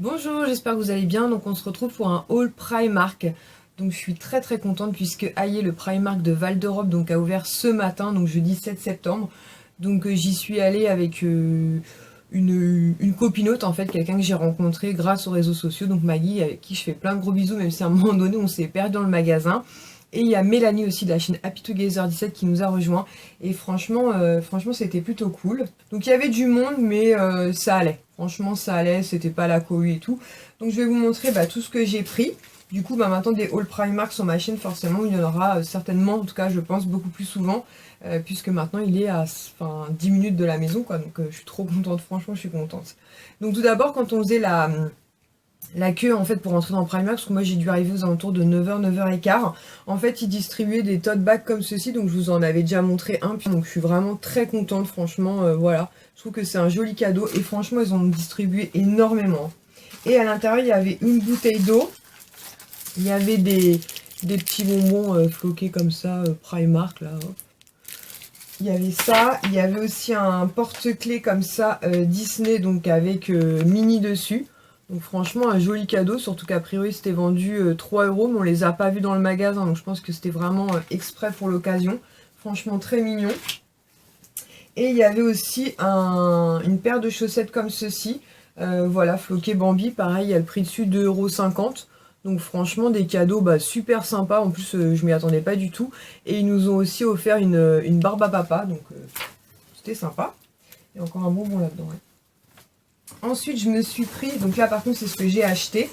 Bonjour, j'espère que vous allez bien. Donc on se retrouve pour un haul Primark. Donc je suis très contente puisque Aïe, le Primark de Val d'Europe, donc a ouvert ce matin, donc jeudi 7 septembre. Donc j'y suis allée avec une copinote en fait, quelqu'un que j'ai rencontré grâce aux réseaux sociaux, donc Maggie, avec qui je fais plein de gros bisous, même si à un moment donné on s'est perdu dans le magasin. Et il y a Mélanie aussi de la chaîne Happy Together 17 qui nous a rejoint. Et franchement c'était plutôt cool. Donc il y avait du monde, mais ça allait. Franchement, ça allait, c'était pas la cohue et tout. Donc je vais vous montrer tout ce que j'ai pris. Du coup, maintenant des hauls Primark sur ma chaîne, forcément, il y en aura certainement, en tout cas, je pense, beaucoup plus souvent. Puisque maintenant, il est à 10 minutes de la maison, quoi. Donc je suis trop contente, franchement, je suis contente. Donc tout d'abord, quand on faisait la queue en fait pour rentrer dans Primark, parce que moi j'ai dû arriver aux alentours de 9h, 9h15. En fait, ils distribuaient des tote bags comme ceci, donc je vous en avais déjà montré un. Donc je suis vraiment très contente, franchement, voilà. Je trouve que c'est un joli cadeau et franchement, ils ont distribué énormément. Et à l'intérieur, il y avait une bouteille d'eau. Il y avait des petits bonbons floqués comme ça, Primark, là. Hop. Il y avait ça. Il y avait aussi un porte-clés comme ça, Disney, donc avec Minnie dessus. Donc franchement un joli cadeau, surtout qu'a priori c'était vendu 3 €, mais on les a pas vus dans le magasin, donc je pense que c'était vraiment exprès pour l'occasion. Franchement très mignon. Et il y avait aussi une paire de chaussettes comme ceci, voilà, floqué Bambi, pareil, il y a le prix dessus 2,50 €. Donc franchement des cadeaux super sympas, en plus je m'y attendais pas du tout. Et ils nous ont aussi offert une barbe à papa, donc c'était sympa. Il y a encore un bonbon là-dedans. Ouais. Ensuite, je me suis pris, donc là par contre c'est ce que j'ai acheté.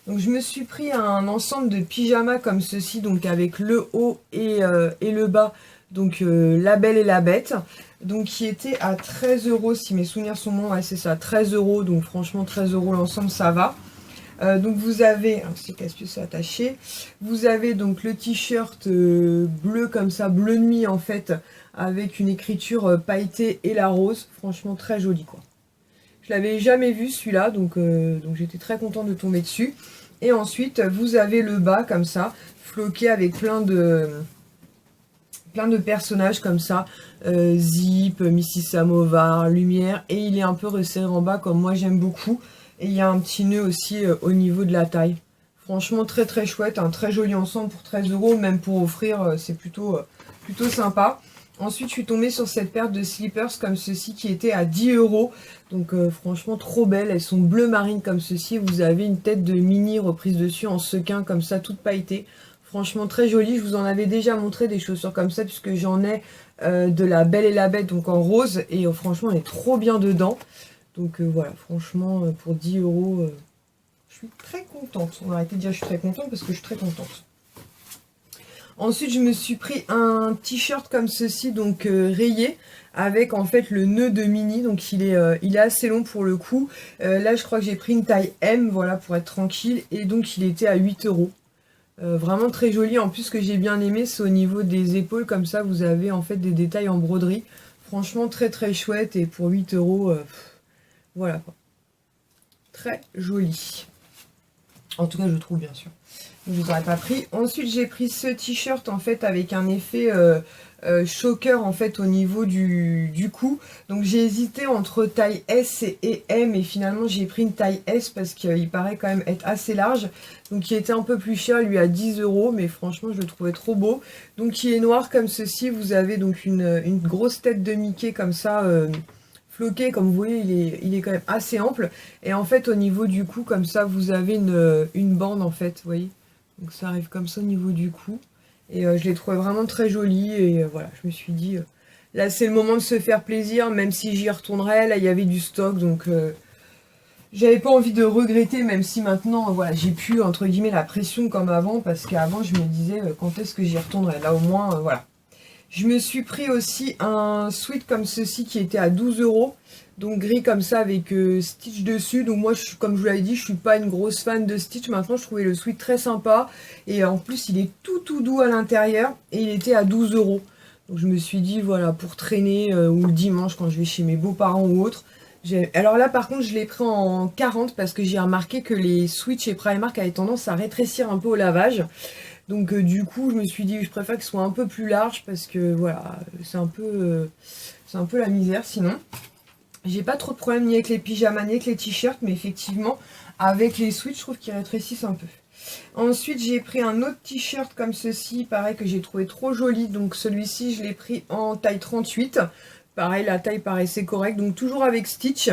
Donc je me suis pris un ensemble de pyjamas comme ceci, donc avec le haut et le bas, donc la Belle et la Bête. Donc qui était à 13 € si mes souvenirs sont bons, ouais c'est ça, 13 €, donc franchement 13 € l'ensemble ça va. Donc vous avez, c'est casse-pied, c'est attaché. Vous avez donc le t-shirt bleu comme ça, bleu nuit en fait, avec une écriture pailletée et la rose. Franchement très joli quoi. Je l'avais jamais vu celui-là, donc j'étais très contente de tomber dessus. Et ensuite, vous avez le bas comme ça, floqué avec plein de personnages comme ça. Zip, Missy Samovar, Lumière. Et il est un peu resserré en bas comme moi j'aime beaucoup. Et il y a un petit nœud aussi au niveau de la taille. Franchement très chouette, un très joli ensemble pour 13 €. Même pour offrir, c'est plutôt sympa. Ensuite, je suis tombée sur cette paire de slippers comme ceci qui était à 10 €. Donc franchement trop belles. Elles sont bleu marine comme ceci. Vous avez une tête de Minnie reprise dessus en sequin comme ça, toute pailletée. Franchement très jolie. Je vous en avais déjà montré des chaussures comme ça puisque j'en ai de la Belle et la Bête donc en rose. Et franchement on est trop bien dedans. Donc voilà, franchement pour 10 €, je suis très contente. On va arrêter de dire je suis très contente parce que je suis très contente. Ensuite, je me suis pris un t-shirt comme ceci, donc rayé, avec en fait le nœud de Minnie. Donc il est assez long pour le coup. Là, je crois que j'ai pris une taille M, voilà, pour être tranquille. Et donc il était à 8 €. Vraiment très joli. En plus, ce que j'ai bien aimé, c'est au niveau des épaules. Comme ça, vous avez en fait des détails en broderie. Franchement, très chouette. Et pour 8 €, voilà quoi. Très joli. En tout cas, je trouve bien sûr. Je ne vous aurais pas pris. Ensuite, j'ai pris ce t-shirt en fait avec un effet choker en fait au niveau du cou. Donc j'ai hésité entre taille S et M et finalement j'ai pris une taille S parce qu'il paraît quand même être assez large. Donc il était un peu plus cher, lui à 10 €, mais franchement je le trouvais trop beau. Donc il est noir comme ceci. Vous avez donc une grosse tête de Mickey comme ça. Floqué, comme vous voyez, il est quand même assez ample. Et en fait, au niveau du cou, comme ça, vous avez une bande, en fait, vous voyez. Donc ça arrive comme ça au niveau du cou. Et je l'ai trouvé vraiment très joli. Et voilà, je me suis dit, là, c'est le moment de se faire plaisir, même si j'y retournerai. Là, il y avait du stock, donc j'avais pas envie de regretter, même si maintenant, voilà, j'ai plus, entre guillemets, la pression comme avant. Parce qu'avant, je me disais, quand est-ce que j'y retournerai. Là, au moins, voilà. Je me suis pris aussi un sweat comme ceci qui était à 12 €. Donc gris comme ça avec Stitch dessus. Donc moi, comme je vous l'avais dit, je suis pas une grosse fan de Stitch. Maintenant, je trouvais le sweat très sympa. Et en plus, il est tout doux à l'intérieur. Et il était à 12 €. Donc je me suis dit, voilà, pour traîner ou le dimanche quand je vais chez mes beaux-parents ou autre. Alors là, par contre, je l'ai pris en 40 parce que j'ai remarqué que les sweats chez Primark avaient tendance à rétrécir un peu au lavage. Donc du coup, je me suis dit, je préfère qu'ils soient un peu plus larges parce que voilà, c'est un peu la misère sinon. J'ai pas trop de problème ni avec les pyjamas ni avec les t-shirts, mais effectivement, Avec les switches, je trouve qu'ils rétrécissent un peu. Ensuite, j'ai pris un autre t-shirt comme ceci, pareil, que j'ai trouvé trop joli. Donc celui-ci, je l'ai pris en taille 38. Pareil, la taille paraissait correcte, donc toujours avec Stitch.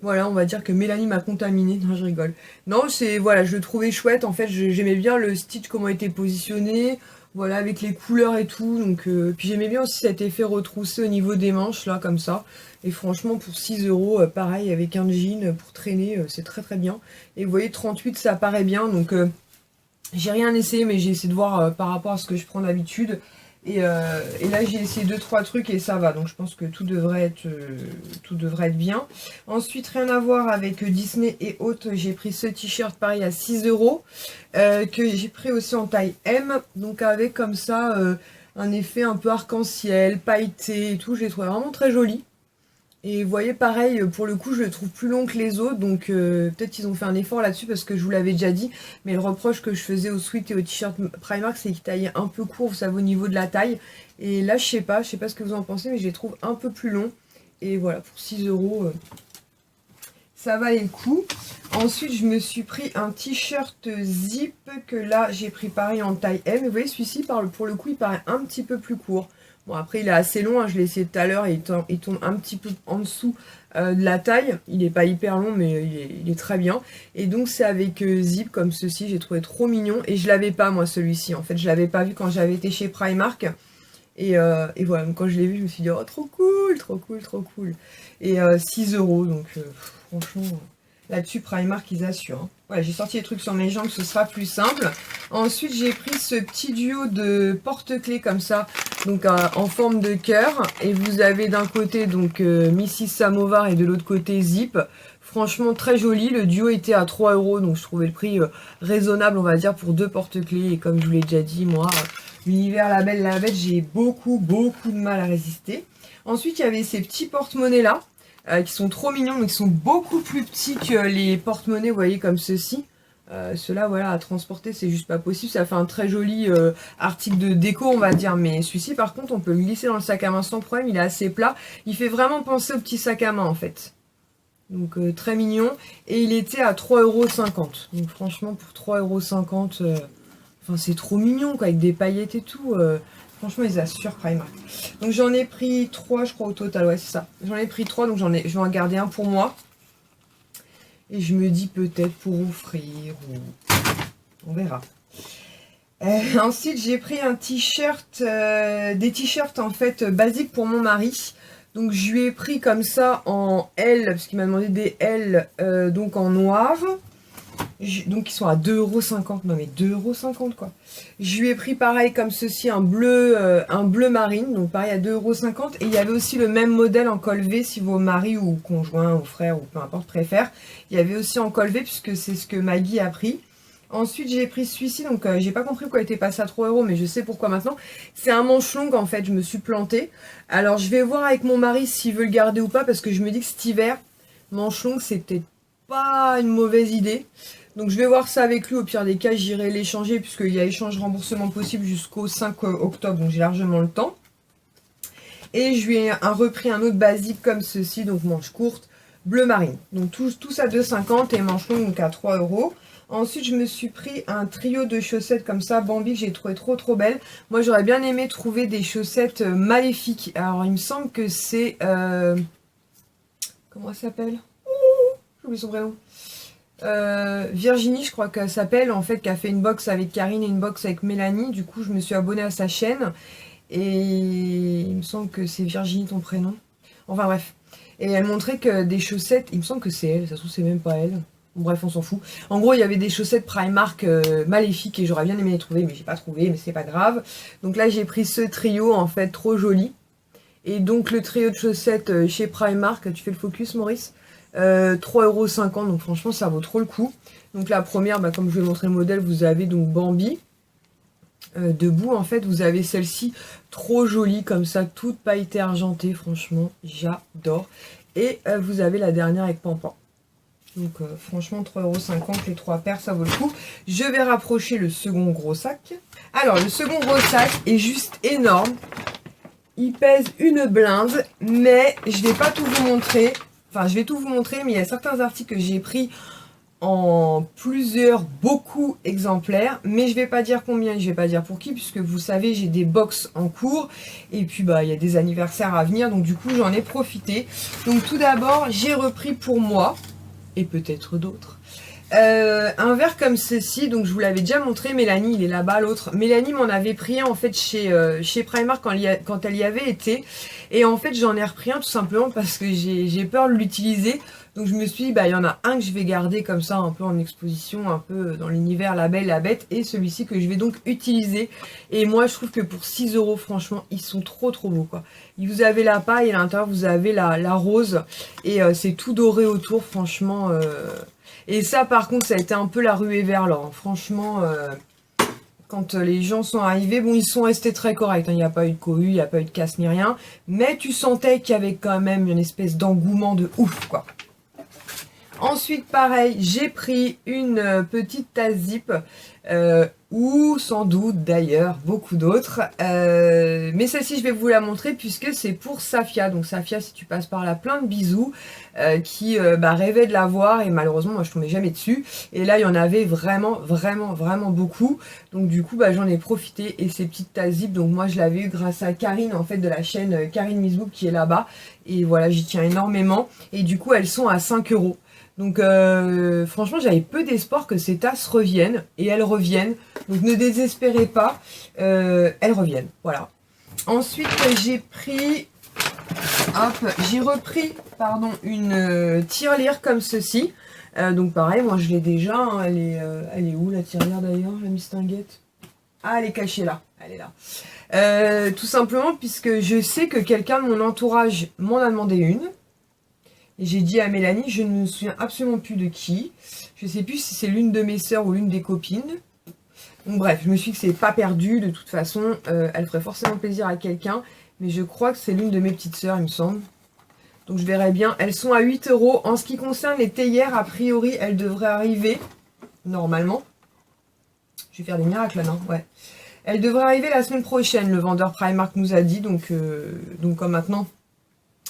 Voilà, on va dire que Mélanie m'a contaminé. Non, je rigole. Non, c'est voilà, je le trouvais chouette. En fait, j'aimais bien le Stitch, comment il était positionné. Voilà, avec les couleurs et tout. Donc, puis j'aimais bien aussi cet effet retroussé au niveau des manches, là, comme ça. Et franchement, pour 6 €, pareil, avec un jean pour traîner, c'est très très bien. Et vous voyez, 38, ça paraît bien. Donc, j'ai rien essayé, mais j'ai essayé de voir par rapport à ce que je prends d'habitude. Et là, j'ai essayé 2-3 trucs et ça va. Donc, je pense que tout devrait être bien. Ensuite, rien à voir avec Disney et autres. J'ai pris ce t-shirt, pareil, à 6 €. Que j'ai pris aussi en taille M. Donc, avec comme ça, un effet un peu arc-en-ciel, pailleté et tout. Je l'ai trouvé vraiment très joli. Et vous voyez, pareil, pour le coup, je le trouve plus long que les autres, donc peut-être qu'ils ont fait un effort là-dessus parce que je vous l'avais déjà dit, mais le reproche que je faisais aux sweats et aux t-shirts Primark, c'est qu'ils taillaient un peu court, vous savez, au niveau de la taille. Et là, je sais pas ce que vous en pensez, mais je les trouve un peu plus longs. Et voilà, pour 6 €, ça valait le coup. Ensuite, je me suis pris un t-shirt zip que là, j'ai pris pareil en taille M. Et vous voyez, celui-ci, pour le coup, il paraît un petit peu plus court. Bon, après, il est assez long, hein, je l'ai essayé tout à l'heure et il tombe un petit peu en dessous de la taille. Il n'est pas hyper long, mais il est très bien. Et donc, c'est avec zip comme ceci, j'ai trouvé trop mignon. Et je l'avais pas, moi, celui-ci. En fait, je l'avais pas vu quand j'avais été chez Primark. Et voilà, donc quand je l'ai vu, je me suis dit, oh, trop cool, trop cool, trop cool. Et 6 €, donc franchement, là-dessus, Primark, ils assurent. Hein. Voilà, j'ai sorti les trucs sur mes jambes, ce sera plus simple. Ensuite, j'ai pris ce petit duo de porte-clés comme ça, donc en forme de cœur. Et vous avez d'un côté donc Mrs Samovar et de l'autre côté Zip. Franchement, très joli. Le duo était à 3 €, donc je trouvais le prix raisonnable, on va dire, pour 2 porte-clés. Et comme je vous l'ai déjà dit, moi, l'univers La Belle la Bête, j'ai beaucoup de mal à résister. Ensuite, il y avait ces petits porte-monnaies là. Qui sont trop mignons, mais qui sont beaucoup plus petits que les porte-monnaies, vous voyez, comme ceux-ci. Ceux-là, voilà, à transporter, c'est juste pas possible. Ça fait un très joli article de déco, on va dire. Mais celui-ci, par contre, on peut le glisser dans le sac à main sans problème. Il est assez plat. Il fait vraiment penser au petit sac à main, en fait. Donc, très mignon. Et il était à 3,50 €. Donc, franchement, pour 3,50 €, enfin, c'est trop mignon, quoi, avec des paillettes et tout. Franchement, ils assurent Primark. Donc, j'en ai pris 3, je crois, au total. Ouais, c'est ça. J'en ai pris 3, donc je vais en garder un pour moi. Et je me dis peut-être pour offrir ou... On verra. Ensuite, j'ai pris un t-shirt, des t-shirts, en fait, basiques pour mon mari. Donc, je lui ai pris comme ça en L, parce qu'il m'a demandé des L, donc en noir. Donc ils sont à 2,50 €. Non mais 2,50 € quoi. Je lui ai pris pareil comme ceci, un bleu marine. Donc pareil à 2,50 €. Et il y avait aussi le même modèle en col V si vos maris ou conjoints ou frères ou peu importe préfèrent. Il y avait aussi en col V puisque c'est ce que Maggie a pris. Ensuite j'ai pris celui-ci. Donc j'ai pas compris pourquoi il était passé à 3 € mais je sais pourquoi maintenant. C'est un manche long en fait. Je me suis plantée. Alors je vais voir avec mon mari s'il veut le garder ou pas. Parce que je me dis que cet hiver, manche longue c'est peut-être pas une mauvaise idée. Donc je vais voir ça avec lui, au pire des cas j'irai l'échanger puisqu'il y a échange remboursement possible jusqu'au 5 octobre, donc j'ai largement le temps. Et je lui ai repris un autre basique comme ceci, donc manche courte, bleu marine. Donc tous à 2,50 € et manche longue donc à 3 €. Ensuite je me suis pris un trio de chaussettes comme ça, Bambi, que j'ai trouvé trop belle. Moi j'aurais bien aimé trouver des chaussettes maléfiques. Alors il me semble que c'est... comment elle s'appelle? J'ai oublié son prénom. Virginie, je crois qu'elle s'appelle, en fait, qui a fait une box avec Karine et une box avec Mélanie. Du coup, je me suis abonnée à sa chaîne. Et il me semble que c'est Virginie ton prénom. Enfin bref. Et elle montrait que des chaussettes, il me semble que c'est elle, ça se trouve c'est même pas elle. Bref, on s'en fout. En gros, il y avait des chaussettes Primark maléfiques et j'aurais bien aimé les trouver, mais j'ai pas trouvé, mais c'est pas grave. Donc là, j'ai pris ce trio, en fait, trop joli. Et donc, le trio de chaussettes chez Primark, tu fais le focus, Maurice? 3,50 €, donc franchement ça vaut trop le coup. Donc la première, comme je vais montrer le modèle, vous avez donc Bambi debout, en fait vous avez celle-ci trop jolie comme ça, toute pailletée argentée, franchement j'adore. Et vous avez la dernière avec Pampan. Donc franchement 3,50 € les 3 paires, ça vaut le coup. Je vais rapprocher le second gros sac. Alors le second gros sac est juste énorme. Il pèse une blinde, mais je vais pas tout vous montrer. Enfin, je vais tout vous montrer, mais il y a certains articles que j'ai pris en beaucoup exemplaires, mais je vais pas dire combien, je vais pas dire pour qui, puisque vous savez j'ai des box en cours, et puis bah il y a des anniversaires à venir, donc du coup j'en ai profité. Donc tout d'abord j'ai repris pour moi, et peut-être d'autres, un verre comme ceci. Donc je vous l'avais déjà montré, Mélanie il est là-bas, l'autre. Mélanie m'en avait pris un en fait chez Primark quand elle y avait été, et en fait j'en ai repris un tout simplement parce que j'ai peur de l'utiliser. Donc je me suis dit, bah il y en a un que je vais garder comme ça un peu en exposition, un peu dans l'univers La Belle et la Bête, et celui-ci que je vais donc utiliser. Et moi je trouve que pour 6 €, franchement, ils sont trop beaux quoi. Vous avez la paille et à l'intérieur vous avez la rose, et c'est tout doré autour, franchement. Et ça par contre ça a été un peu la ruée vers l'or, hein. Franchement, quand les gens sont arrivés, bon ils sont restés très corrects, hein. Il n'y a pas eu de cohue, il n'y a pas eu de casse ni rien, mais tu sentais qu'il y avait quand même une espèce d'engouement de ouf quoi. Ensuite, pareil, j'ai pris une petite tasse zip, ou sans doute d'ailleurs beaucoup d'autres. Mais celle-ci, je vais vous la montrer puisque c'est pour Safia. Donc Safia, si tu passes par là, plein de bisous, qui rêvait de la voir et malheureusement, moi, je tombais jamais dessus. Et là, il y en avait vraiment beaucoup. Donc du coup, j'en ai profité. Et ces petites tasses zip, donc moi, je l'avais eu grâce à Karine, en fait, de la chaîne Karine Mizbook qui est là-bas. Et voilà, j'y tiens énormément. Et du coup, elles sont à 5 €. Donc franchement j'avais peu d'espoir que ces tasses reviennent, et elles reviennent, donc ne désespérez pas, elles reviennent, voilà. Ensuite j'ai repris une tirelire comme ceci, donc pareil, moi je l'ai déjà, hein, elle est où la tirelire d'ailleurs, la mistinguette? Ah, elle est cachée là, elle est là. Tout simplement puisque je sais que quelqu'un de mon entourage m'en a demandé une. Et j'ai dit à Mélanie, je ne me souviens absolument plus de qui. Je ne sais plus si c'est l'une de mes sœurs ou l'une des copines. Donc bref, je me suis dit que c'est pas perdu. De toute façon, elle ferait forcément plaisir à quelqu'un. Mais je crois que c'est l'une de mes petites sœurs, il me semble. Donc je verrai bien. Elles sont à 8 €. En ce qui concerne les théières, a priori, elles devraient arriver normalement. Je vais faire des miracles là, non? Ouais. Elles devraient arriver la semaine prochaine, le vendeur Primark nous a dit. Donc comme maintenant...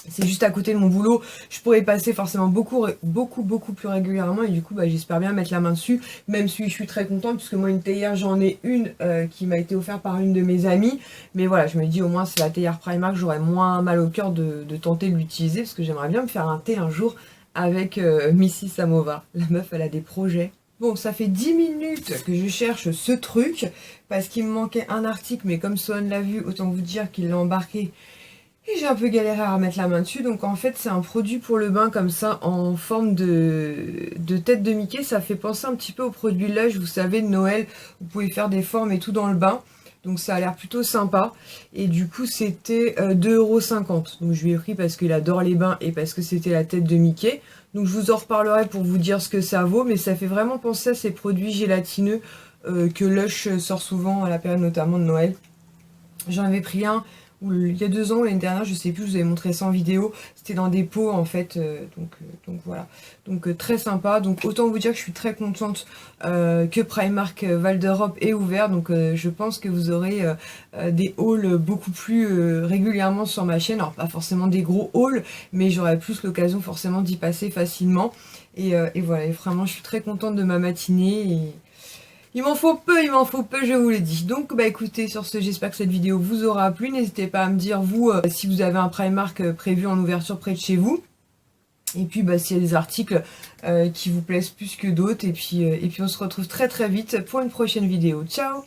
c'est juste à côté de mon boulot, je pourrais passer forcément beaucoup plus régulièrement, et du coup j'espère bien mettre la main dessus, même si je suis très contente puisque moi une théière j'en ai une qui m'a été offerte par une de mes amies, mais voilà, je me dis au moins c'est la théière Primark, j'aurais moins mal au cœur de tenter de l'utiliser parce que j'aimerais bien me faire un thé un jour avec Missy Samovar. La meuf elle a des projets. Bon, ça fait 10 minutes que je cherche ce truc parce qu'il me manquait un article, mais comme Swan l'a vu, autant vous dire qu'il l'a embarqué. Et j'ai un peu galéré à remettre la main dessus. Donc en fait c'est un produit pour le bain comme ça en forme de tête de Mickey. Ça fait penser un petit peu au produit Lush, vous savez, de Noël. Vous pouvez faire des formes et tout dans le bain. Donc ça a l'air plutôt sympa. Et du coup c'était 2,50 €. Donc je lui ai pris parce qu'il adore les bains et parce que c'était la tête de Mickey. Donc je vous en reparlerai pour vous dire ce que ça vaut. Mais ça fait vraiment penser à ces produits gélatineux que Lush sort souvent à la période notamment de Noël. J'en avais pris un il y a 2 ans ou l'année dernière, je sais plus, je vous avais montré ça en vidéo, c'était dans des pots en fait, donc voilà, donc très sympa. Donc autant vous dire que je suis très contente que Primark Val d'Europe est ouvert, donc je pense que vous aurez des hauls beaucoup plus régulièrement sur ma chaîne, alors pas forcément des gros hauls, mais j'aurai plus l'occasion forcément d'y passer facilement, et voilà, et vraiment je suis très contente de ma matinée, et il m'en faut peu, je vous l'ai dit. Donc écoutez, sur ce, j'espère que cette vidéo vous aura plu. N'hésitez pas à me dire, vous, si vous avez un Primark prévu en ouverture près de chez vous. Et puis s'il y a des articles qui vous plaisent plus que d'autres. Et puis on se retrouve très vite pour une prochaine vidéo. Ciao!